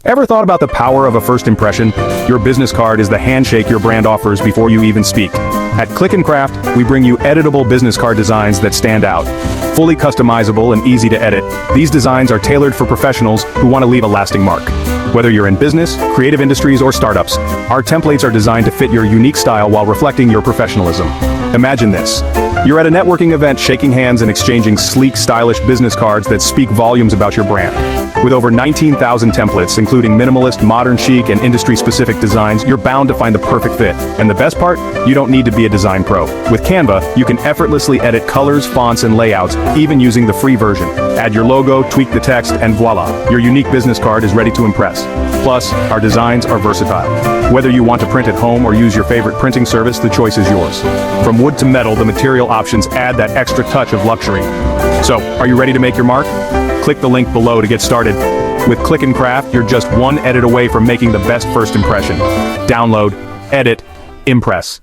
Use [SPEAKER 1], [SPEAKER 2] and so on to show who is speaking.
[SPEAKER 1] Ever thought about the power of a first impression? Your business card is the handshake your brand offers before you even speak. At Click & Craft, we bring you editable business card designs that stand out. Fully customizable and easy to edit, these designs are tailored for professionals who want to leave a lasting mark. Whether you're in business, creative industries, or startups, our templates are designed to fit your unique style while reflecting your professionalism. Imagine this. You're at a networking event shaking hands and exchanging sleek, stylish business cards that speak volumes about your brand. With over 19,000 templates, including minimalist, modern chic, and industry-specific designs, you're bound to find the perfect fit. And the best part? You don't need to be a design pro. With Canva, you can effortlessly edit colors, fonts, and layouts, even using the free version. Add your logo, tweak the text, and voila, your unique business card is ready to impress. Plus, our designs are versatile. Whether you want to print at home or use your favorite printing service, the choice is yours. From wood to metal, the material options add that extra touch of luxury. So, are you ready to make your mark? Click the link below to get started. With Click & Craft, you're just one edit away from making the best first impression. Download, edit, impress.